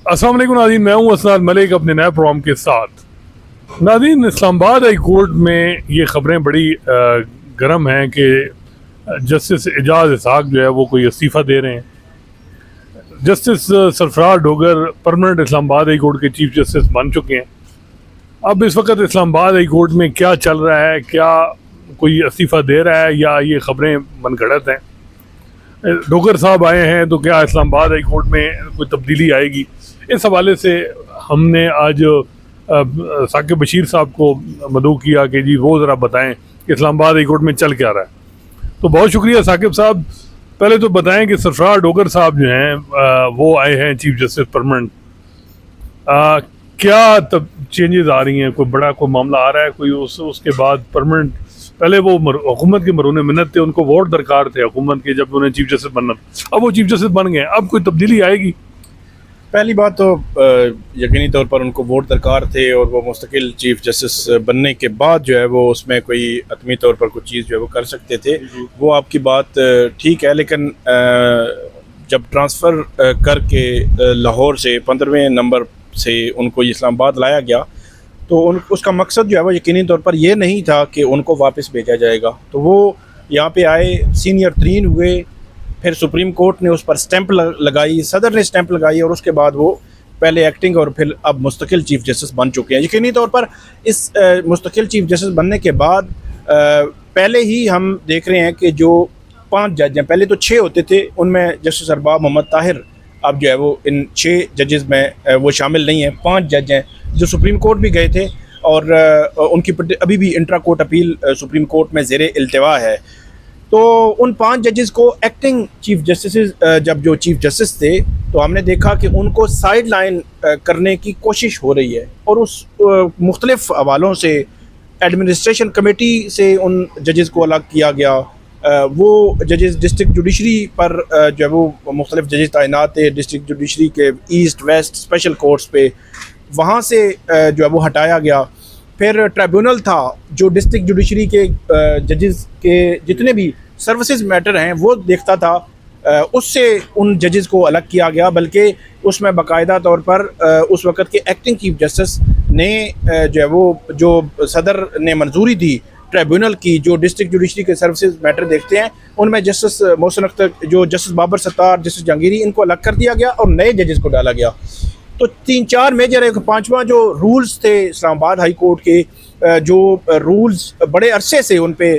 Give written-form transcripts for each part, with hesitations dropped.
अस्सलाम वालेकुम नाज़रीन, मैं हूँ असनाद मलिक अपने नए प्रोग्राम के साथ। नाज़रीन, इस्लामाबाद हाई कोर्ट में ये ख़बरें बड़ी गर्म हैं कि जस्टिस एजाज इसहाक जो है वो कोई इस्तीफ़ा दे रहे हैं। Justice Sarfaraz Dogar permanent Islamabad high court के चीफ जस्टिस बन चुके हैं। अब इस वक्त इस्लामाबाद हाई कोर्ट में क्या चल रहा है, क्या कोई इस्तीफ़ा दे रहा है या ये ख़बरें मनगढ़ंत हैं? डोगर साहब आए हैं तो क्या इस्लामाबाद हाई कोर्ट में कोई तब्दीली आएगी? इस हवाले से हमने आज साकिब बशीर साहब को मदऊ किया कि जी वो ज़रा बताएं कि इस्लामाबाद हाई कोर्ट में चल क्या रहा है। तो बहुत शुक्रिया साकिब साहब। पहले तो बताएं कि सरफराज डोगर साहब जो हैं वो आए हैं चीफ जस्टिस परमानेंट, क्या तब चेंजेस आ रही हैं? कोई बड़ा कोई मामला आ रहा है कोई उसके बाद परमानेंट? पहले वो हुकूमत के मरून मिन्नत थे, उनको वोट दरकार थे हुकूमत के जब उन्हें चीफ जस्टिस बनना, अब वो चीफ जस्टिस बन गए, अब कोई तब्दीली आएगी? पहली बात तो यकीनी तौर पर उनको वोट दरकार थे और वो मुस्तकिल चीफ जस्टिस बनने के बाद जो है वो उसमें कोई हतमी तौर पर कुछ चीज़ जो है वो कर सकते थे। वो आपकी बात ठीक है, लेकिन जब ट्रांसफ़र करके लाहौर से 15वें नंबर से उनको इस्लामाबाद लाया गया तो उसका मकसद जो है वो यकीनी तौर पर ये नहीं था कि उनको वापस भेजा जाएगा। तो वो यहाँ पे आए, सीनियर तरीन हुए, फिर सुप्रीम कोर्ट ने उस पर स्टैंप लगाई, सदर ने स्टैंप लगाई और उसके बाद वो पहले एक्टिंग और फिर अब मुस्तकिल चीफ जस्टिस बन चुके हैं। यकीनी तौर पर इस मुस्तकिल चीफ जस्टिस बनने के बाद पहले ही हम देख रहे हैं कि जो 5 जज हैं, पहले तो 6 होते थे, उनमें जस्टिस अरबाब मोहम्मद ताहिर अब जो है वो इन 6 जजेस में वो शामिल नहीं हैं। 5 जज हैं जो सुप्रीम कोर्ट भी गए थे और उनकी अभी भी intra court appeal supreme court में ज़ेरे इल्तिवा है। तो उन 5 जजेस को एक्टिंग चीफ जस्टिस जब जो चीफ जस्टिस थे तो हमने देखा कि उनको साइड लाइन करने की कोशिश हो रही है और उस मुख्तलिफ हवालों से एडमिनिस्ट्रेशन कमेटी से उन जजेस को अलग किया गया। वो जजेस डिस्ट्रिक्ट जुडिशरी पर जो है वो मुख्तलिफ जजेस तैनात थे डिस्ट्रिक्ट जुडिशरी के ईस्ट वेस्ट स्पेशल कोर्ट्स पे, वहाँ से जो है वो हटाया गया। फिर ट्रिब्यूनल था जो डिस्ट्रिक्ट जुडिशरी के जजेस के जितने भी सर्विसेज मैटर हैं वो देखता था, उससे उन जजेस को अलग किया गया। बल्कि उसमें बाकायदा तौर पर उस वक़्त के एक्टिंग चीफ जस्टिस ने जो है वो जो सदर ने मंजूरी दी ट्रिब्यूनल की, जो डिस्ट्रिक्ट जुडिशरी के सर्विसेज मैटर देखते हैं, उनमें जस्टिस मोहसिन अख्तर, जो जस्टिस बाबर सत्तार, जस्टिस जहांगीरी, इनको अलग कर दिया गया और नए जजेस को डाला गया। तो 3-4 मेजर, एक 5वां जो रूल्स थे इस्लामाबाद हाई कोर्ट के, जो रूल्स बड़े अरसे से उन पे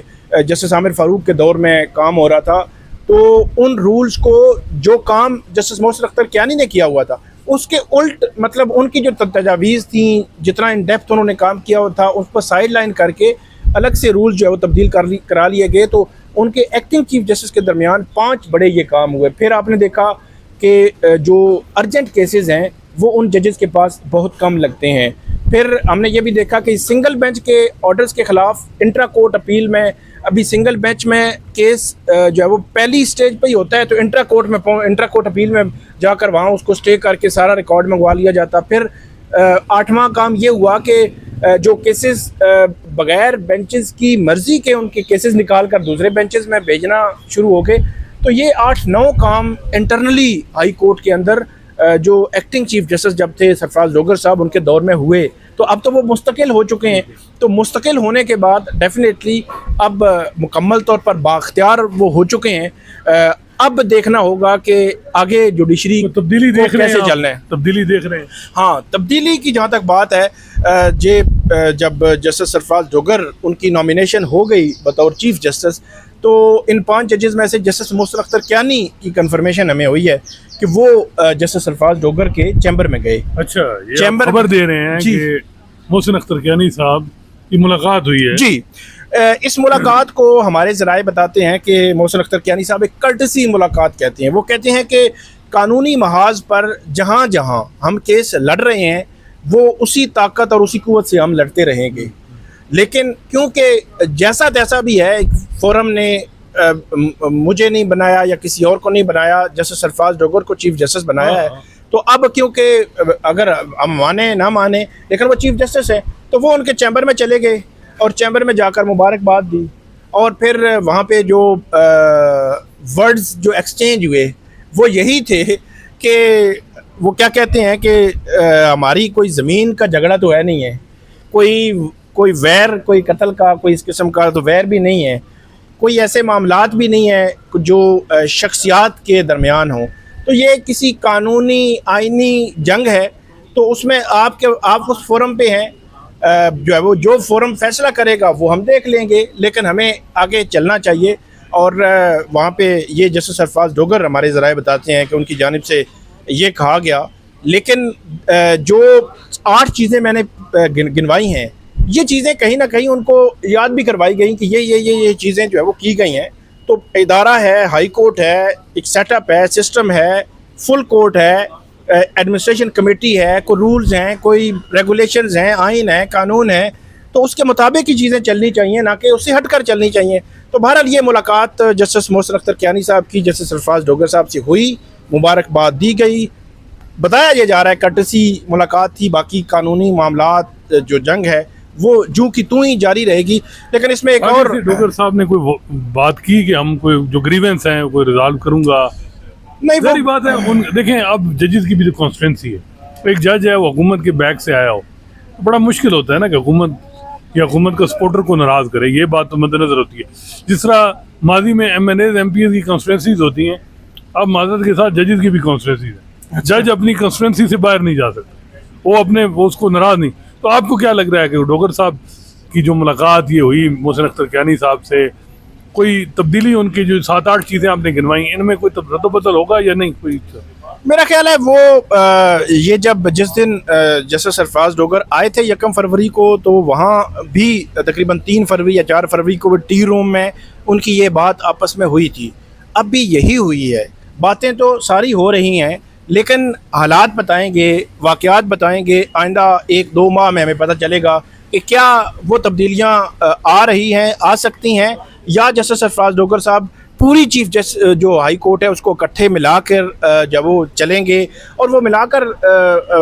जस्टिस आमिर फ़ारूक के दौर में काम हो रहा था, तो उन रूल्स को जो काम जस्टिस मोहसिन अख्तर कियानी ने किया हुआ था उसके उल्ट, मतलब उनकी जो तजावीज़ थी, जितना इन डेप्थ उन्होंने काम किया हुआ था, उस पर साइड लाइन करके अलग से रूल्स जो है वो तब्दील करा लिए गए। तो उनके एक्टिंग चीफ जस्टिस के दरमियान 5 बड़े ये काम हुए। फिर आपने देखा कि जो अर्जेंट केसेस हैं वो उन जजेस के पास बहुत कम लगते हैं। फिर हमने ये भी देखा कि सिंगल बेंच के ऑर्डर्स के ख़िलाफ़ इंट्रा कोर्ट अपील में, अभी सिंगल बेंच में केस जो है वो पहली स्टेज पे ही होता है, तो इंट्रा कोर्ट अपील में जाकर वहाँ उसको स्टे करके सारा रिकॉर्ड मंगवा लिया जाता। फिर 8वां काम ये हुआ कि जो केसेस बग़ैर बेंचेस की मर्ज़ी के उनके केसेस निकाल कर दूसरे बेंचेस में भेजना शुरू हो गए। तो ये 8-9 काम इंटरनली हाई कोर्ट के अंदर जो एक्टिंग चीफ जस्टिस जब थे सरफराज डोगर साहब, उनके दौर में हुए। तो अब तो वो मुस्तकिल हो चुके हैं। तो मुस्तकिल होने के बाद डेफिनेटली अब मुकम्मल तौर पर बाख्तियार वो हो चुके हैं। अब देखना होगा कि आगे जुडिशरी तो तब्दीली देख रहे हैं, कैसे चलना है। तब्दीली देख रहे हैं। हाँ, तब्दीली की जहाँ तक बात है, जब जस्टिस सरफराज डोगर उनकी नॉमिनेशन हो गई बतौर चीफ जस्टिस, तो इन 5 जजेस में से जस्टिस मोहसिन अख्तर कियानी की कंफर्मेशन हमें हुई है कि वो जस्टिस सरफराज डोगर के चैम्बर में गए। अच्छा, ये चैम्बर खबर दे रहे हैं कि मोहसिन अख्तर कियानी साहब की मुलाकात हुई है। जी, इस मुलाकात को हमारे ज़राए बताते हैं कि मोहसिन अख्तर कियानी साहब एक कर्टसी मुलाकात कहते हैं। वो कहते हैं कि कानूनी महाज पर जहाँ जहाँ हम केस लड़ रहे हैं वो उसी ताकत और उसी कुव्वत से हम लड़ते रहेंगे, लेकिन क्योंकि जैसा तैसा भी है, फोरम ने मुझे नहीं बनाया या किसी और को नहीं बनाया, जस्टिस सरफराज डोगर को चीफ जस्टिस बनाया है। तो अब क्योंकि अगर हम माने ना माने, लेकिन वो चीफ जस्टिस है, तो वो उनके चैम्बर में चले गए और चैम्बर में जाकर मुबारकबाद दी। और फिर वहाँ पे जो वर्ड्स जो एक्सचेंज हुए वो यही थे कि वो क्या कहते हैं कि हमारी कोई ज़मीन का झगड़ा तो है नहीं है, कोई वैर, कोई कत्ल का, कोई इस किस्म का तो वैर भी नहीं है, कोई ऐसे मामलात भी नहीं है जो शख्सियात के दरमियान हो। तो ये किसी कानूनी आइनी जंग है, तो उसमें आप उस फोरम पे हैं, जो है वो जो फोरम फैसला करेगा वो हम देख लेंगे, लेकिन हमें आगे चलना चाहिए। और वहाँ पे ये जस्टिस सरफराज डोगर हमारे ज़राए बताते हैं कि उनकी जानिब से ये कहा गया, लेकिन जो 8 चीज़ें मैंने गिनवाई हैं, ये चीज़ें कहीं ना कहीं उनको याद भी करवाई गई कि ये चीज़ें जो है वो की गई हैं। तो इदारा है, हाई कोर्ट है, एक सेटअप है, सिस्टम है, फुल कोर्ट है, एडमिनिस्ट्रेशन कमेटी है, कोई रूल्स हैं, कोई रेगुलेशंस हैं, आइन है, कानून है, तो उसके मुताबिक ही चीज़ें चलनी चाहिए, ना कि उससे हटकर चलनी चाहिए। तो बहरहाल ये मुलाकात जस्टिस मोहसिन अख्तर कियानी साहब की जस्टिस सरफराज डोगर साहब से हुई, मुबारकबाद दी गई, बताया ये जा रहा है कर्टसी मुलाकात थी, बाकी कानूनी मामलात जो जंग है वो जू की तू ही जारी रहेगी। लेकिन इसमें एक और डोगर साहब ने कोई बात की कि हम कोई जो ग्रीवेंस हैं कोई रिजॉल्व करूंगा, नहीं, सारी बात है देखें अब जजेस की भी जो कॉन्स्टिट्यूंसी है, एक जज है वो हुकूमत के बैक से आया हो, तो बड़ा मुश्किल होता है ना कि हुकूमत या हुकूमत का सपोर्टर को नाराज़ करे, ये बात तो मद्देनजर होती है। जिस तरह माजी में MNAs MPs की कॉन्स्टिट्यूंसीज होती हैं, अब माजरत के साथ जजेस की भी कॉन्स्टिट्यूंसीज हैं। जज अपनी कॉन्स्टिट्यूंसी से बाहर नहीं जा सकते, वो उसको नाराज़ नहीं। तो आपको क्या लग रहा है कि डोगर साहब की जो मुलाकात ये हुई मोहसिन अख्तर कियानी साहब से, कोई तब्दीली, उनकी जो 7-8 चीज़ें आपने गिनवाई, इनमें कोई रद्द-बदल होगा या नहीं? कोई मेरा ख्याल है वो ये जब जिस दिन जस्टिस सरफराज डोगर आए थे 1 फरवरी को, तो वहाँ भी तकरीबन 3 फरवरी या 4 फरवरी को टी रूम में उनकी ये बात आपस में हुई थी। अब भी यही हुई है, बातें तो सारी हो रही हैं, लेकिन हालात बताएंगे, वाक़यात बताएंगे, आइंदा 1-2 माह में हमें पता चलेगा कि क्या वो तब्दीलियाँ आ रही हैं, आ सकती हैं, या जस्टिस सरफराज डोगर साहब पूरी चीफ जस्टिस जो हाई कोर्ट है उसको इकट्ठे मिलाकर जब वो चलेंगे, और वो मिलाकर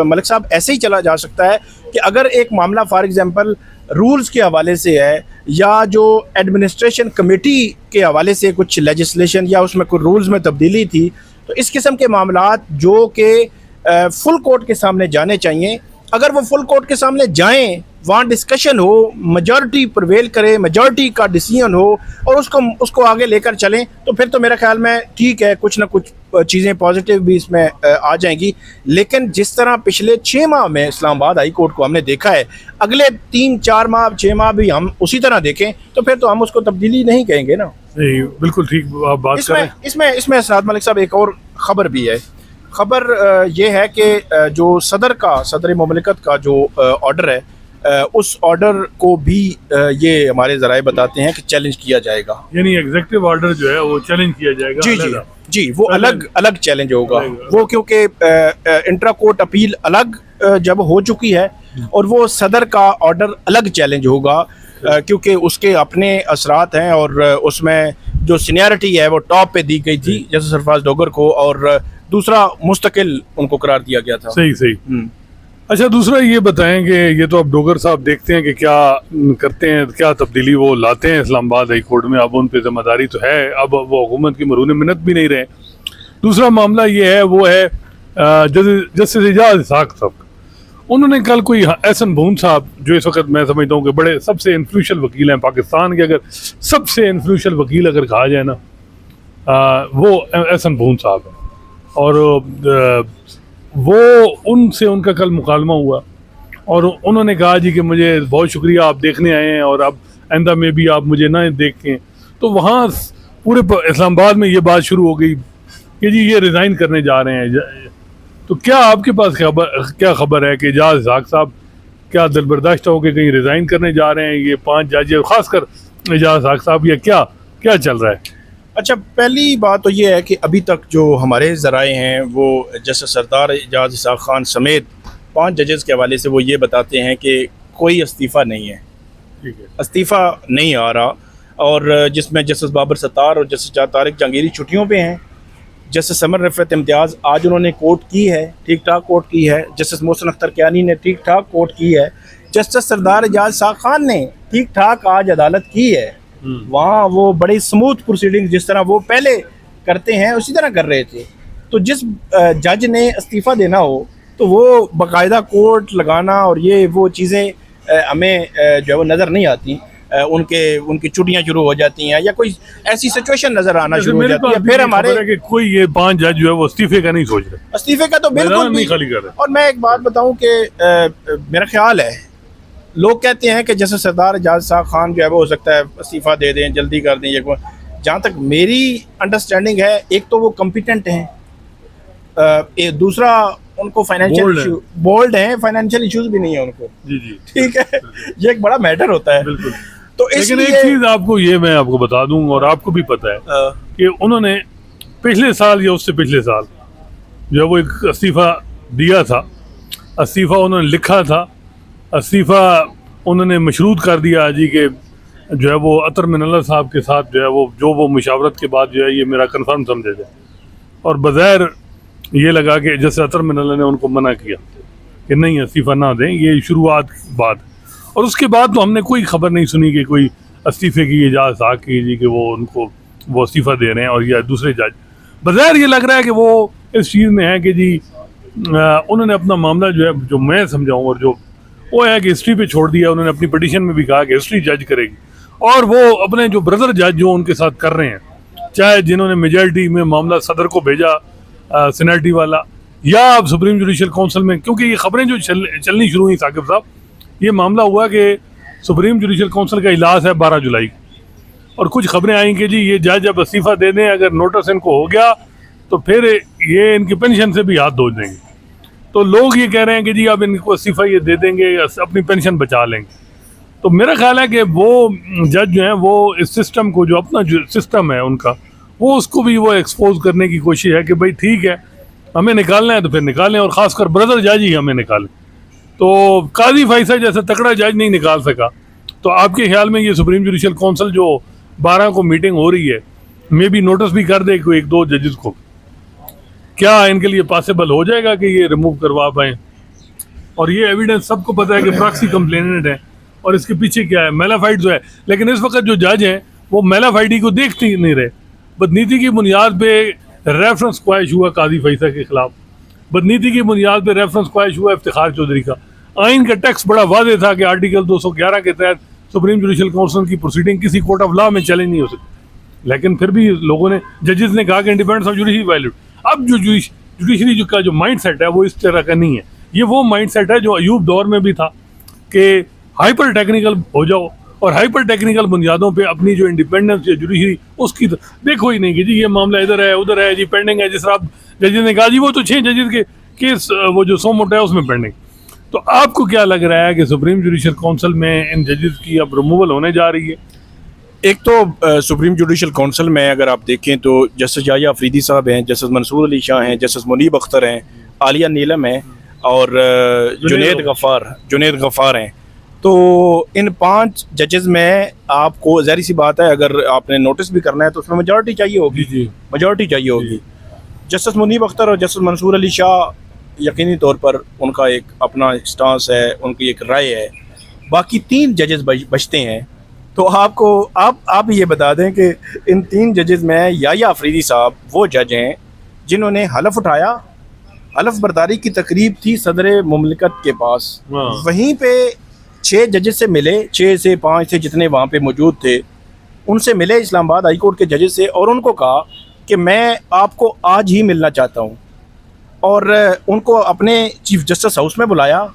मलिक साहब ऐसे ही चला जा सकता है कि अगर एक मामला फॉर एग्जांपल रूल्स के हवाले से है, या जो एडमिनिस्ट्रेशन कमेटी के हवाले से कुछ लेजिस्लेशन या उसमें कोई रूल्स में तब्दीली थी, तो इस किस्म के मामलात जो कि फुल कोर्ट के सामने जाने चाहिए, अगर वो फुल कोर्ट के सामने जाएं, वहाँ डिस्कशन हो, मेजॉरिटी प्रिवेल करे, मेजॉरिटी का डिसीजन हो और उसको आगे लेकर चलें, तो फिर तो मेरा ख्याल में ठीक है, कुछ ना कुछ चीज़ें पॉजिटिव भी इसमें आ जाएंगी। लेकिन जिस तरह पिछले 6 माह में इस्लामाबाद हाई कोर्ट को हमने देखा है, अगले 3-4 माह 6 माह भी हम उसी तरह देखें तो फिर तो हम उसको तब्दीली नहीं कहेंगे ना। नहीं, बिल्कुल ठीक आप बात कर रहे हैं। इसमें सराद मलिक साहब एक और ख़बर भी है। ख़बर ये है कि जो सदर मुमलिकत का जो ऑर्डर है, उस ऑर्डर को भी ये हमारे ज़राए बताते हैं कि चैलेंज किया जाएगा, यानी एग्जीक्यूटिव ऑर्डर जो है वो चैलेंज किया जाएगा। जी, वो अलग चैलेंज होगा वो, क्योंकि इंट्रा कोर्ट अपील अलग जब हो चुकी है और वो सदर का ऑर्डर अलग चैलेंज होगा, क्योंकि उसके अपने असरात हैं और उसमें जो सीनियरिटी है वो टॉप पे दी गई थी जैसे सरफराज डोगर को, और दूसरा मुस्तकिल उनको करार दिया गया था। सही। अच्छा, दूसरा ये बताएं कि ये तो अब डोगर साहब देखते हैं कि क्या करते हैं, क्या तब्दीली वो लाते हैं इस्लामाबाद हाई कोर्ट में, अब उन पर जिम्मेदारी तो है, अब वो हुकूमत की मरून मिन्नत भी नहीं रहे। दूसरा मामला ये है, वो है जस्टिस एजाज इसाक साहब, उन्होंने कल कोई एहसन भून साहब, जो इस वक्त मैं समझता हूँ कि बड़े सबसे इन्फ्लुएंशियल वकील हैं पाकिस्तान के, अगर सबसे इन्फ्लुएंशियल वकील अगर कहा जाए ना, वो एहसन भून साहब हैं, और वो उनसे उनका कल मुकालमा हुआ और उन्होंने कहा जी कि मुझे बहुत शुक्रिया, आप देखने आए हैं और अब आइंदा में भी आप मुझे ना देखें। तो वहाँ पूरे इस्लामाबाद में ये बात शुरू हो गई कि जी ये रिज़ाइन करने जा रहे हैं। तो क्या आपके पास क्या खबर है कि एजाज इसाक साहब क्या दिलबर्दाश्त हो के कहीं रिज़ाइन करने जा रहे हैं, ये 5 जज खासकर एजाज इसाक साहब, या क्या चल रहा है? अच्छा, पहली बात तो ये है कि अभी तक जो हमारे ज़राए हैं वो जस्टिस सरदार एजाज इसाक खान समेत 5 जजेस के हवाले से वो ये बताते हैं कि कोई इस्तीफ़ा नहीं है, इस्तीफ़ा नहीं आ रहा, और जिसमें जस्टिस बाबर सत्तार और जस्टिस तारिक जहांगीरी छुट्टियों पे हैं, जस्टिस समर रफ़त इम्तियाज़ आज उन्होंने कोर्ट की है, ठीक ठाक कोर्ट की है, जस्टिस मोहसिन अख्तर कियानी ने ठीक ठाक कोर्ट की है, जस्टिस सरदार एजाज इसाक खान ने ठीक ठाक आज अदालत की है। वहाँ वो बड़ी स्मूथ प्रोसीडिंग जिस तरह वो पहले करते हैं उसी तरह कर रहे थे। तो जिस जज ने इस्तीफ़ा देना हो तो वो बाकायदा कोर्ट लगाना और ये वो चीज़ें हमें जो है वो नज़र नहीं आती। उनकी छुट्टियां शुरू हो जाती हैं या कोई ऐसी सिचुएशन नज़र आना शुरू हो जाती है। फिर हमारे कि कोई ये 5 जज जो है वो इस्तीफे का नहीं सोच रहे, इस्तीफे का तो बिल्कुल नहीं खाली कर रहे। और मैं एक बात बताऊं कि मेरा ख्याल है, लोग कहते हैं कि जैसे सरदार एजाज शाह खान जो है वो हो सकता है इस्तीफ़ा दे दें, जल्दी कर दें। जहाँ तक मेरी अंडरस्टैंडिंग है, एक तो वो कम्पिटेंट हैं, दूसरा उनको फाइनेंशियल इशू बोल्ड हैं, फाइनेंशियल इश्यूज भी नहीं है उनको। जी जी ठीक है, ये एक बड़ा मैटर होता है। बिल्कुल। तो लेकिन एक चीज आपको ये मैं आपको बता दूं और आपको भी पता है कि उन्होंने पिछले साल या उससे पिछले साल जो है वो एक इस्तीफा दिया था। इस्तीफा उन्होंने लिखा था, इस्तीफा उन्होंने मशरूत कर दिया जी के जो है वो अतर मिनल्ला साहब के साथ जो वो मुशावरत के बाद जो है ये मेरा कंफर्म समझे थे, और बज़ाहिर ये लगा कि जैसे अतर मिनल्ला ने उनको मना किया कि नहीं इस्तीफ़ा ना दें, ये शुरुआत बात। और उसके बाद तो हमने कोई खबर नहीं सुनी कि कोई इस्तीफ़े की इजाज़त आ की जी कि वो उनको वो इस्तीफ़ा दे रहे हैं और या दूसरे जज। बज़ाहिर ये लग रहा है कि वो इस चीज़ में है कि जी उन्होंने अपना मामला जो है, जो मैं समझाऊँ और जो वो है कि हिस्ट्री पे छोड़ दिया। उन्होंने अपनी पिटीशन में भी कहा कि हिस्ट्री जज करेगी, और वो अपने जो ब्रदर जज जो उनके साथ कर रहे हैं, चाहे जिन्होंने मेजॉरिटी में मामला सदर को भेजा सीनेटी वाला, या अब सुप्रीम जुडिशल काउंसिल में, क्योंकि ये खबरें जो चलनी शुरू हुई साकिब साहब, ये मामला हुआ कि सुप्रीम जुडिशल काउंसिल का इजलास है 12 जुलाई, और कुछ खबरें आई कि जी ये जज अब इस्तीफ़ा दे दें, अगर नोटिस इनको हो गया तो फिर ये इनकी पेंशन से भी हाथ धो देंगे। तो लोग ये कह रहे हैं कि जी अब इनको इस्तीफ़ा ये दे देंगे, अपनी पेंशन बचा लेंगे। तो मेरा ख्याल है कि वो जज जो हैं वो इस सिस्टम को, जो अपना जो सिस्टम है उनका, वो उसको भी वो एक्सपोज करने की कोशिश है कि भाई ठीक है हमें निकालना है तो फिर निकालें, और ख़ासकर ब्रदर जज ही हमें निकालें। तो काजी फैसल जैसा तगड़ा जज नहीं निकाल सका। तो आपके ख्याल में ये सुप्रीम जुडिशल काउंसिल जो 12 को मीटिंग हो रही है, मे बी नोटिस भी कर दे कोई 1-2 जजेस को, क्या इनके लिए पॉसिबल हो जाएगा कि ये रिमूव करवा पाएँ? और ये एविडेंस सबको पता है कि प्रॉक्सी कंप्लेनेंट है, और इसके पीछे क्या है, मेलाफाइड जो है। लेकिन इस वक्त जो जज हैं वो मेलाफाइडी को देखते ही नहीं रहे। बदनीति की बुनियाद पे रेफरेंस ख्वाहिश हुआ काजी फैसल के खिलाफ, बदनीति की बुनियाद पे रेफरेंस ख्वाहिश हुआ इफ्तिखार चौधरी का। आइन का टेक्स्ट बड़ा वाज़ेह था कि आर्टिकल 211 के तहत सुप्रीम जुडिशल काउंसिल की प्रोसीडिंग किसी कोर्ट ऑफ लॉ में चैलेंज नहीं हो सकती, लेकिन फिर भी लोगों ने, जजेस ने कहा कि इंडिपेंडेंस ऑफ जुडिशरी वायलेट। अब जो जुडिशरी का जो माइंड सेट है वो इस तरह का नहीं है। ये वो माइंड सेट है जो अयूब दौर में भी था कि हाइपर टेक्निकल हो जाओ और हाइपर टेक्निकल बुनियादों पे अपनी जो इंडिपेंडेंस या जुडिशरी उसकी तो देखो ही नहीं कि जी ये मामला इधर है उधर है जी पेंडिंग है। जिस तरह आप जजेस ने कहा जी वो तो 6 जजेस के केस वो जो 100 मोटा है उसमें पेंडिंग। तो आपको क्या लग रहा है कि सुप्रीम जुडिशल काउंसिल में इन जजेस की अब रिमूवल होने जा रही है? एक तो सुप्रीम जुडिशल काउंसिल में अगर आप देखें तो जस्टिस याह्या अफरीदी साहब हैं, जस्टिस मंसूर अली शाह हैं, जस्टिस मुनीब अख्तर हैं, आलिया नीलम हैं और जुनैद गफ़ार हैं। तो इन 5 जजेस में आपको ज़ाहिर सी बात है अगर आपने नोटिस भी करना है तो उसमें मेजॉरिटी चाहिए होगी, मेजॉरिटी चाहिए होगी। जस्टिस मुनीब अख्तर और जस्टिस मंसूर अली शाह यकीनी तौर पर उनका एक अपना स्टांस है, उनकी एक राय है। बाकी 3 जजेस बचते हैं। तो आपको आप ये बता दें कि इन 3 जजेस में याह्या अफरीदी साहब वो जज हैं जिन्होंने हलफ उठाया, हलफ बर्दारी की तकरीब थी सदर मुमलिकत के पास, वहीं पे 6 जजेस से मिले, 6 से 5 से जितने वहाँ पे मौजूद थे उनसे मिले इस्लामाबाद हाई कोर्ट के जजेस से, और उनको कहा कि मैं आपको आज ही मिलना चाहता हूँ। और उनको अपने चीफ जस्टिस हाउस में बुलाया,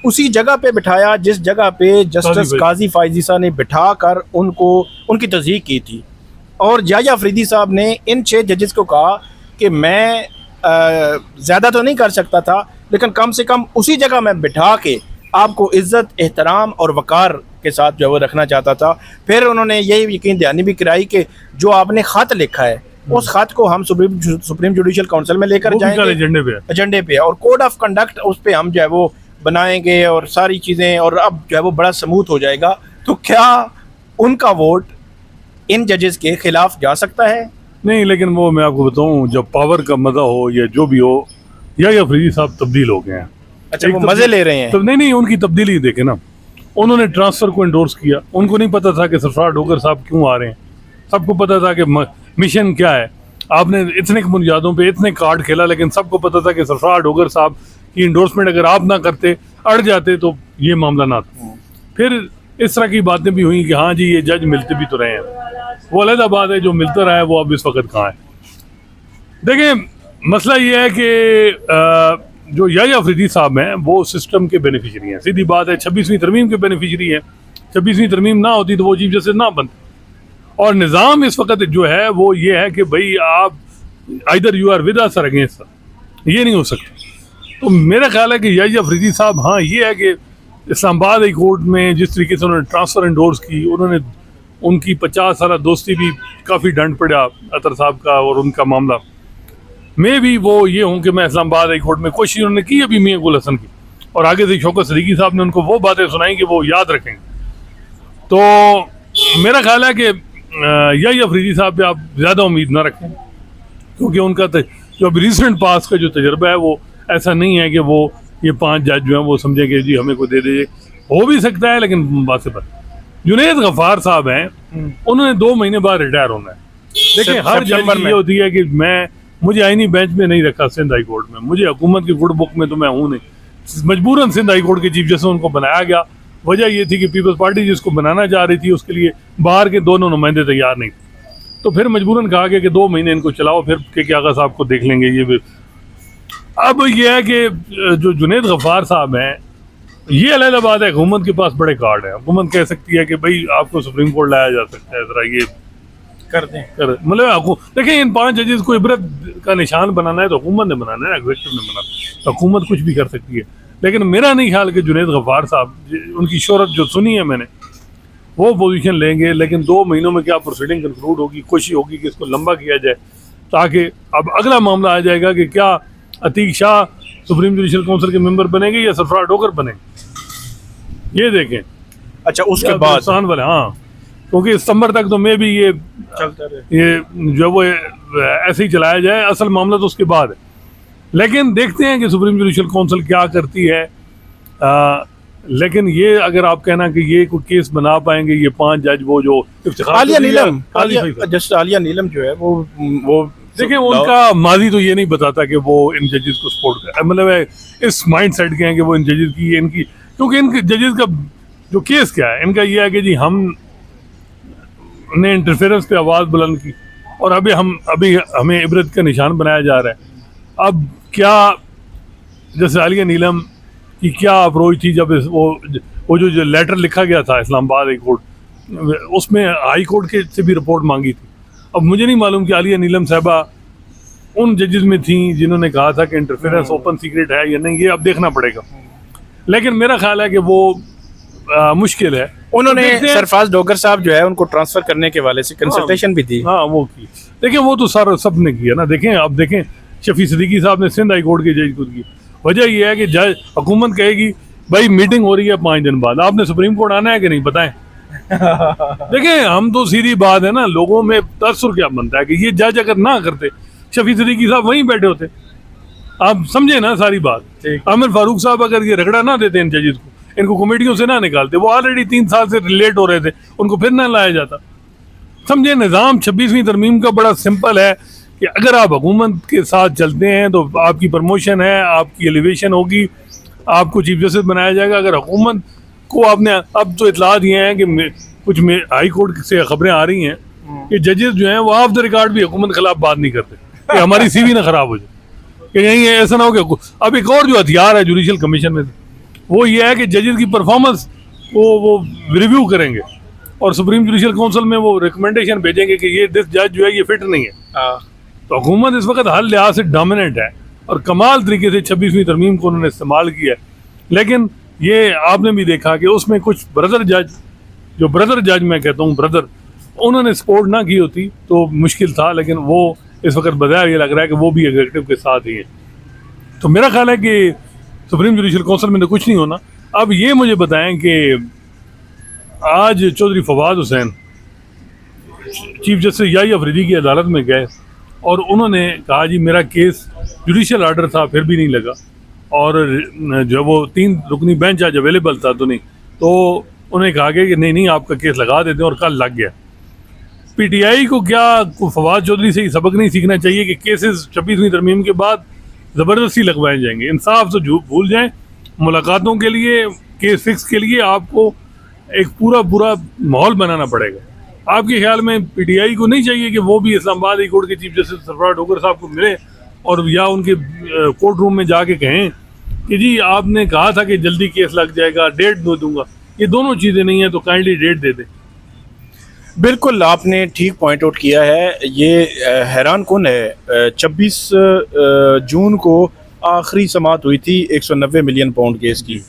उसी जगह पे बिठाया जिस जगह पे जस्टिस काजी फायजीसा ने बिठा कर उनकी तस्दीक की थी। और याह्या अफरीदी साहब ने इन 6 जजेस को कहा कि मैं ज़्यादा तो नहीं कर सकता था, लेकिन कम से कम उसी जगह में बिठा के आपको इज़्ज़त, एहतराम और वक़ार के साथ जो वो रखना चाहता था। फिर उन्होंने यही यकीन दहानी भी कराई कि जो आपने ख़त लिखा है उस खत को हम सुप्रीम जुडिशल काउंसिल में लेकर जाएंगे एजेंडे पे, और कोड ऑफ कंडक्ट उस पे हम जो है वो बनाएंगे और सारी चीज़ें, और अब जो है वो बड़ा स्मूथ हो जाएगा। तो क्या उनका वोट इन जजेस के खिलाफ जा सकता है? नहीं, लेकिन वो मैं आपको बताऊं, जब पावर का मजा हो या जो भी हो, याह्या अफरीदी साहब तब्दील हो गए हैं। अच्छा, वो मजे ले रहे हैं? तो नहीं, उनकी तब्दीली देखे ना, उन्होंने ट्रांसफर को एंडोर्स किया। उनको नहीं पता था कि सरफराज डोगर साहब क्यों आ रहे हैं, सबको पता था कि मिशन क्या है। आपने इतने बुनियादों पे इतने कार्ड खेला, लेकिन सबको पता था कि सरफराज डोगर साहब की इंडोर्समेंट अगर आप ना करते, अड़ जाते, तो ये मामला ना था। फिर इस तरह की बातें भी हुई कि हाँ जी ये जज मिलते भी तो रहे हैं, वो अलग बात है, जो मिलता रहा है वो अब इस वक्त कहाँ है। देखिए मसला ये है कि जो याह्या अफरीदी साहब हैं वो सिस्टम के बेनिफिशरी हैं, सीधी बात है। 26वीं तरमीम के बेनिफिशरी हैं। 26वीं तरमीम ना होती तो वो चीफ जस्टिस ना बनते। और निज़ाम इस वक्त जो है वो ये है कि भाई आप either you are with us और अगेंस्ट अस, ये नहीं हो सकता। तो मेरा ख्याल है कि याह्या अफरीदी साहब, हाँ ये है कि इस्लामाबाद हाई कोर्ट में जिस तरीके से उन्होंने ट्रांसफ़र इंडोर्स की, उन्होंने उनकी 50 साल दोस्ती भी काफ़ी डंड पड़ा अतर साहब का और उनका मामला में भी वो ये हूँ कि मैं इस्लामाबाद हाई कोर्ट में कोशिश उन्होंने की अभी मियां गुल हसन की, और आगे से शौकत सदीकी साहब ने उनको वो बातें सुनाई कि वो याद रखेंगे। तो मेरा ख्याल है कि याह्या अफरीदी साहब पे आप ज़्यादा उम्मीद ना रखें, क्योंकि उनका जो अभी रिसेंट पास का जो तजर्बा है वो ऐसा नहीं है कि वो ये 5 जज जो हैं वो समझें कि जी हमें कोई दे दीजिए। हो भी सकता है, लेकिन बात से बात। जुनैद गफ्फार साहब हैं, उन्होंने 2 महीने बाद रिटायर होना है। देखिए हर जज की ये होती है कि मुझे आईनी बेंच में नहीं रखा सिंध हाई कोर्ट में, मुझे हुकूमत की गुड बुक में तो मैं हूँ नहीं। मजबूरन सिंध हाई कोर्ट के चीफ जस्टिस उनको बनाया गया। वजह ये थी कि पीपल्स पार्टी जिसको बनाना चाह रही थी उसके लिए बाहर के दोनों नुमाइंदे तैयार नहीं थे, तो फिर मजबूरन कहा गया कि 2 महीने इनको चलाओ, फिर के आगा साहब को देख लेंगे। ये भी अब ये है कि जो जुनैद गफ्फार साहब हैं, ये अलग बात है, हुकूमत के पास बड़े कार्ड है। हुकूमत कह सकती है कि भाई आपको सुप्रीम कोर्ट लाया जा सकता है, ज़रा ये कर दें, मतलब देखिए इन 5 जजेस को इबरत का निशान बनाना है तो हुकूमत ने बनाना है, एग्जीक्यूटिव ने बनाना है। तो हुकूमत कुछ भी कर सकती है, लेकिन मेरा नहीं ख्याल कि जुनैद गफ्फार साहब, उनकी शोहरत जो सुनी है मैंने, वो पोजीशन लेंगे। लेकिन 2 महीनों में क्या प्रोसीडिंग कंक्लूड होगी, कोशिश होगी कि इसको लंबा किया जाए, ताकि अब अगला मामला आ जाएगा कि क्या Atiq Shah supreme judicial council के मेंबर बनेंगे या सरफराज डोगर बनेंगे, ये देखें। अच्छा उसके बाद आसान वाले, हाँ, क्योंकि सितंबर तक तो मैं भी ये चलता रहे, ये जो वो ऐसे ही चलाया जाए, असल मामला तो उसके बाद है। लेकिन देखते हैं कि सुप्रीम जुडिशल काउंसिल क्या करती है। लेकिन ये अगर आप कहना कि ये कोई केस बना पाएंगे ये 5 जज, वो जो आलिया नीलम जो है वो देखिए उनका माजी तो ये नहीं बताता कि वो इन जजेस को सपोर्ट कर, मतलब इस माइंड सेट के हैं कि वो इन जजेस की इनकी, क्योंकि इन जजेस का जो केस क्या है, इनका ये है कि जी हमने इंटरफेरेंस पे आवाज़ बुलंद की और अभी हमें इबरत का निशान बनाया जा रहा है। अब क्या जैसे आलिया नीलम की क्या अप्रोच थी जब वो जो लेटर लिखा गया था इस्लामाबाद हाई कोर्ट, उसमें हाई कोर्ट के से भी रिपोर्ट मांगी थी। अब मुझे नहीं मालूम कि आलिया नीलम साहबा उन जजेस में थी जिन्होंने कहा था कि इंटरफेरेंस ओपन सीक्रेट है या नहीं, ये अब देखना पड़ेगा। लेकिन मेरा ख्याल है कि वो मुश्किल है। उन्होंने सरफराज डोगर साहब जो है उनको ट्रांसफर करने के वाले से कंसल्टेशन भी दी। हाँ वो की, देखिए वो तो सारा सब ने किया ना। देखें अब देखें शफी सदीकी साहब ने सिंध हाई कोर्ट के जज को की। वजह यह है कि जज हुकूमत कहेगी भाई मीटिंग हो रही है 5 दिन बाद, आपने सुप्रीम कोर्ट आना है कि नहीं, बताएं। देखें हम तो सीधी बात है ना, लोगों में तसुर क्या बनता है कि ये जज अगर ना करते शफी सदीकी साहब वहीं बैठे होते, आप समझे ना सारी बात। आमिर फारूक साहब अगर ये रगड़ा ना देते इन जजेस को, इनको कमेटियों से ना निकालते, वो ऑलरेडी 3 साल से रिलेट हो रहे थे, उनको फिर ना लाया जाता। समझे निज़ाम 26वीं तरमीम का बड़ा सिंपल है कि अगर आप हुकूमत के साथ चलते हैं तो आपकी प्रमोशन है, आपकी एलिवेशन होगी, आपको चीफ जस्टिस बनाया जाएगा। अगर हुकूमत को आपने, अब तो इतलात ये हैं कि कुछ हाई कोर्ट से खबरें आ रही हैं कि जजेस जो हैं वो ऑफ द रिकॉर्ड भी हुकूमत के खिलाफ बात नहीं करते कि हमारी सीवी ना खराब हो जाए, कि यहीं ऐसा ना हो कि अब एक और जो हथियार है जुडिशल कमीशन में वो ये है कि जजेस की परफॉर्मेंस को वो रिव्यू करेंगे और सुप्रीम जुडिशल काउंसिल में वो रिकमेंडेशन भेजेंगे कि ये दिस जज जो है ये फिट नहीं है। तो हुकूमत इस वक्त हर लिहाज से डोमिनेंट है और कमाल तरीके से 26वीं तरमीम को उन्होंने इस्तेमाल किया है। लेकिन ये आपने भी देखा कि उसमें कुछ ब्रदर जज मैं कहता हूँ ब्रदर, उन्होंने सपोर्ट ना की होती तो मुश्किल था, लेकिन वो इस वक्त बजाय ये लग रहा है कि वो भी एग्जीक्यूटिव के साथ ही है। तो मेरा ख्याल है कि सुप्रीम जुडिशल काउंसिल में तो कुछ नहीं होना। अब ये मुझे बताएं कि आज चौधरी फवाद हुसैन चीफ जस्टिस याह्या अफरीदी की अदालत में गए और उन्होंने कहा जी मेरा केस जुडिशल आर्डर था फिर भी नहीं लगा, और जो वो 3 रुकनी बेंच आज अवेलेबल था तो नहीं, तो उन्होंने कहा कि नहीं आपका केस लगा देते हैं, और कल लग गया। पीटीआई को क्या फवाद चौधरी से ही सबक नहीं सीखना चाहिए कि केसेस 26वीं तरमीम के बाद ज़बरदस्ती लगवाए जाएंगे? इंसाफ से झूठ भूल जाएं। मुलाकातों के लिए, केस फिक्स के लिए आपको एक पूरा माहौल बनाना पड़ेगा। आपके ख्याल में पीटीआई को नहीं चाहिए कि वो भी इस्लामाबाद हाई कोर्ट के चीफ जस्टिस सरफराज ठोकर साहब को मिले और या उनके कोर्ट रूम में जाके कहें कि जी आपने कहा था कि जल्दी केस लग जाएगा, डेट दे दूंगा? ये दोनों चीज़ें नहीं है तो काइंडली डेट दे दें। बिल्कुल आपने ठीक पॉइंट आउट किया है। ये हैरान कौन है, 26 जून को आखिरी समाअत हुई थी 190 मिलियन पाउंड केस की,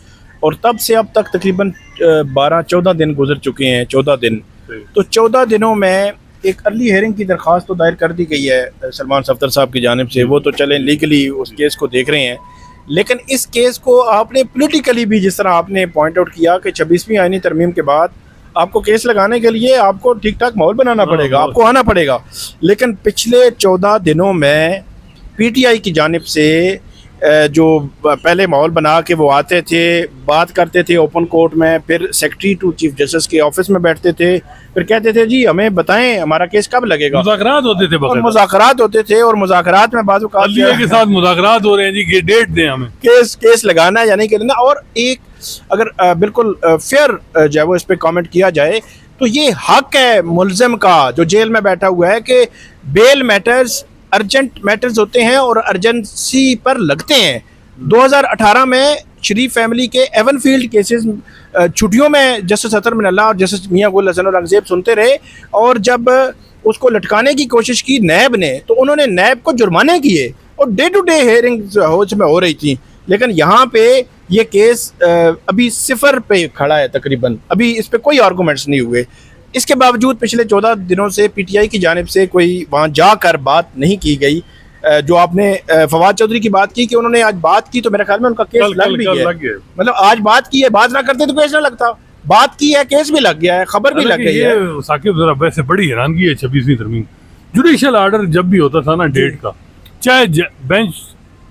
और तब से अब तक तकरीबन 12-14 दिन गुजर चुके हैं। 14 दिन, तो 14 दिनों में एक अर्ली हेयरिंग की दरख्वास्त तो दायर कर दी गई है सलमान सफदर साहब की जानिब से। वो तो चलें लीगली उस केस को देख रहे हैं, लेकिन इस केस को आपने पॉलिटिकली भी, जिस तरह आपने पॉइंट आउट किया कि 26वीं आईनी तरमीम के बाद आपको केस लगाने के लिए आपको ठीक ठाक माहौल बनाना पड़ेगा, आपको आना पड़ेगा। लेकिन पिछले 14 दिनों में पीटीआई की जानिब से जो पहले माहौल बना के वो आते थे, बात करते थे ओपन कोर्ट में, फिर सेक्रेटरी टू चीफ जस्टिस के ऑफिस में बैठते थे, फिर कहते थे जी हमें बताएं हमारा केस कब लगेगा। मुज़ाकरात होते थे, और मुज़ाकरात होते थे, और मुज़ाकरात में बाज़ के साथ मुज़ाकरात हो रहे हैं जी कि डेट दें हमें, केस लगाना है या नहीं करना। और एक अगर बिल्कुल फेयर जो है वो इस पर कमेंट किया जाए तो ये हक है मुलज़िम का जो जेल में बैठा हुआ है कि बेल मैटर्स अर्जेंट मैटर्स होते हैं और अर्जेंसी पर लगते हैं। 2018 में शरीफ फैमिली के एवनफील्ड केसेस छुट्टियों में जस्टिस अतर मिनल्ला और जस्टिस मियां गुल हसन औरंगजेब सुनते रहे, और जब उसको लटकाने की कोशिश की नैब ने तो उन्होंने नैब को जुर्माने किए और डे टू डे हेयरिंग में हो रही थी। लेकिन यहाँ पे ये केस अभी 0 पे खड़ा है तकरीबन, अभी इस पर कोई आर्गूमेंट्स नहीं हुए। इसके बावजूद पिछले 14 दिनों से पीटीआई की जानिब से कोई वहाँ जाकर बात नहीं की गई। जो आपने फवाद चौधरी की बात की कि उन्होंने आज बात की, तो मेरे ख्याल में उनका केस लग भी गया। मतलब आज बात की है, बात ना करते तो केस ना लगता, बात की है, केस भी लग गया है, खबर भी लग गई है। साकिब जरा वैसे बड़ी हैरानगी है 26वीं तरमीम जुडिशियल आर्डर जब भी होता था ना डेट का, चाहे बेंच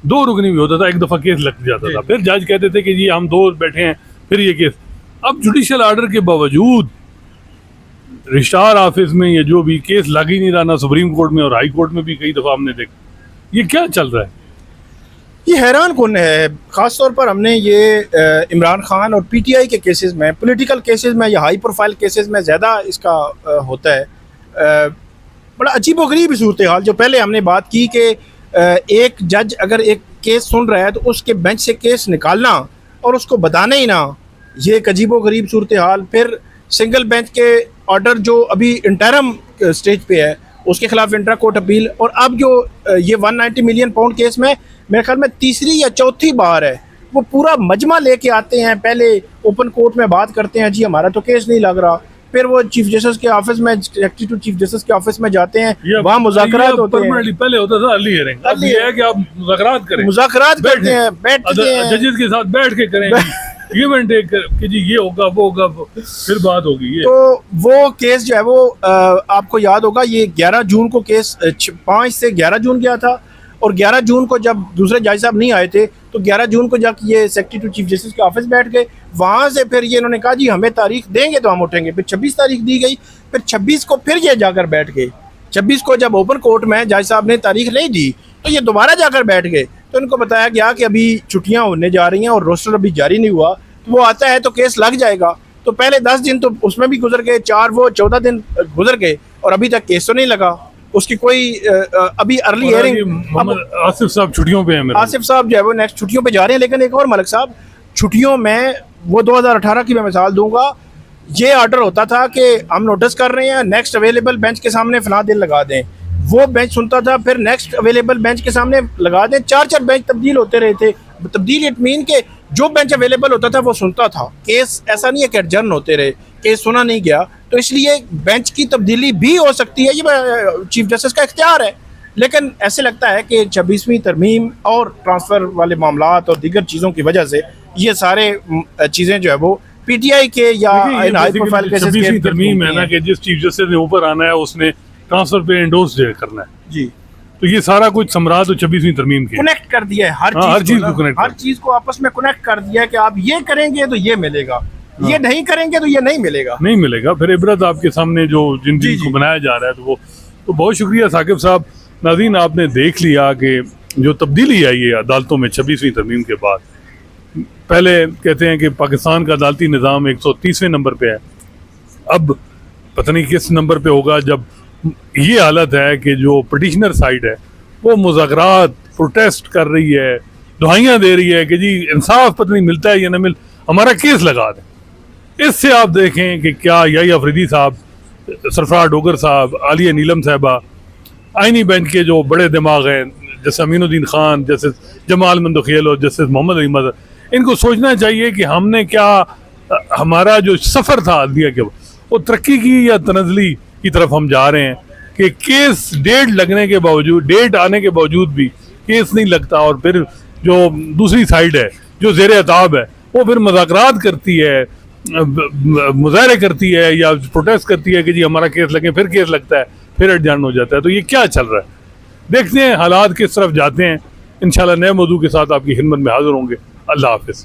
2 रुकनी भी होता था, एक दफ़ा केस लग जाता था, फिर जज कहते थे कि जी हम 2 बैठे हैं, फिर ये केस। अब जुडिशियल आर्डर के बावजूद रजिस्ट्रार ऑफिस में ये जो भी केस लग ही नहीं रहा, ना सुप्रीम कोर्ट में और हाई कोर्ट में भी कई दफ़ा हमने देखा। ये क्या चल रहा है? ये हैरान कौन है। ख़ास तौर पर हमने ये इमरान खान और पीटीआई के केसेस में, पॉलिटिकल केसेस में या हाई प्रोफाइल केसेस में ज़्यादा इसका होता है। बड़ा अजीब व गरीब सूरत हाल। जो पहले हमने बात की कि एक जज अगर एक केस सुन रहा है तो उसके बेंच से केस निकालना और उसको बताना ही ना, ये एक अजीब व गरीब सूरत हाल। फिर सिंगल बेंच के ऑर्डर जो अभी इंटरम स्टेज पे है उसके खिलाफ इंट्रा कोर्ट अपील, और अब जो ये 190 मिलियन पाउंड केस में मेरे ख्याल में तीसरी या चौथी बार है वो पूरा मजमा लेके आते हैं। पहले ओपन कोर्ट में बात करते हैं जी हमारा तो केस नहीं लग रहा, फिर वो चीफ जस्टिस के ऑफिस में, सेक्रेटरी टू चीफ जस्टिस के ऑफिस में जाते हैं, वहाँ मुज़ाकरात होते हैं। पहले होता था अर्ली हियरिंग, अब ये है कि आप मुज़ाकरात करें, मुज़ाकरात करते हैं, बैठते हैं जजेस के साथ बैठ के करें, गिव एंड टेक कि जी ये होगा वो होगा, फिर बात होगी। ये तो वो केस जो है वो आपको याद होगा, ये 11 जून को केस 5 से 11 जून गया था, और 11 जून को जब दूसरे जज साहब नहीं आए थे तो 11 जून को जाकर ये सेक्रेटरी टू चीफ जस्टिस के ऑफिस बैठ गए। वहाँ से फिर ये इन्होंने कहा जी हमें तारीख देंगे तो हम उठेंगे। फिर 26 तारीख दी गई, फिर 26 को फिर ये जाकर बैठ गए। 26 को जब ओपन कोर्ट में जज साहब ने तारीख नहीं दी तो ये दोबारा जाकर बैठ गए। तो इनको बताया गया कि अभी छुट्टियाँ होने जा रही हैं और रोस्टर अभी जारी नहीं हुआ, तो वो आता है तो केस लग जाएगा। तो पहले 10 दिन तो उसमें भी गुजर गए, 14 दिन गुजर गए और अभी तक केस तो नहीं लगा। उसकी कोई अभी अर्ली हियरिंग, आसिफ साहब छुट्टियों पे हैं, आसिफ साहब जो है वो नेक्स्ट छुट्टियों पे जा रहे हैं। लेकिन एक और मलिक साहब छुट्टियों में, वो 2018 की मैं मिसाल दूंगा, ये ऑर्डर होता था कि हम नोटिस कर रहे हैं, नेक्स्ट अवेलेबल बेंच के सामने फला दिन लगा दें। वो बेंच सुनता था, फिर नेक्स्ट अवेलेबल बेंच के सामने लगा दें। 4 बेंच तब्दील होते रहे थे। तब्दील इट मीन के जो बेंच अवेलेबल होता था वो सुनता था केस, ऐसा नहीं है कि एडजर्न होते रहे, केस सुना नहीं गया। तो इसलिए बेंच की तब्दीली भी हो सकती है, ये चीफ जस्टिस का इख्तियार है। लेकिन ऐसे लगता है कि 26वीं तरमीम और ट्रांसफ़र वाले मामलात और दीगर चीज़ों की वजह से ये सारे चीज़ें जो है वो पीटीआई के या हाई प्रोफाइल केसेस के तरमीम है ना कि जिस चीफ जस्टिस ने ऊपर आना है उसने ट्रांसफर पे एंडोर्स करना है जी। तो ये सारा कुछ समरात तो 26वीं तरमीम के कनेक्ट कर दिया है, हर चीज को आपस में कनेक्ट कर दिया है कि आप ये करेंगे तो ये मिलेगा। ये नहीं करेंगे तो ये नहीं मिलेगा। नहीं मिलेगा। फिर इबरत आपके सामने जो जिन जी, जिन को जी। बनाया जा रहा है, तो वो तो बहुत शुक्रिया साकिब साहब। नाज़रीन, आपने देख लिया कि जो तब्दीली आई है अदालतों में 26वीं तरमीम के बाद। पहले कहते हैं कि पाकिस्तान का अदालती निज़ाम 130वें नंबर पे है, अब पता नहीं किस नंबर पे होगा, जब ये हालत है कि जो पिटिशनर साइड है वो मुज़ाकरात प्रोटेस्ट कर रही है, दुहाइयाँ दे रही है कि जी इंसाफ पता नहीं मिलता है या ना हमारा केस लगा दें। इससे आप देखें कि क्या यही अफरीदी साहब, सरफराज डोगर साहब, आलिया नीलम साहबा, आइनी बेंच के जो बड़े दिमाग हैं जैसे अमीनुद्दीन खान, जैसे जमाल मंदोखियल और जैसे मोहम्मद अहमद, इनको सोचना चाहिए कि हमने क्या हमारा जो सफ़र था अदलिया के वो तरक्की की या तनज़ली की तरफ हम जा रहे हैं कि केस डेट लगने के बावजूद, डेट आने के बावजूद भी केस नहीं लगता, और फिर जो दूसरी साइड है जो ज़ेर अताब है वो फिर मुज़ाकरात करती है, मुज़ाहरे करती है या प्रोटेस्ट करती है कि जी हमारा केस लगे, फिर केस लगता है, फिर एडजर्न हो जाता है। तो ये क्या चल रहा है? देखते हैं हालात किस तरफ जाते हैं। इंशाल्लाह नए मौजू के साथ आपकी खिदमत में हाजिर होंगे। अल्लाह हाफिज़।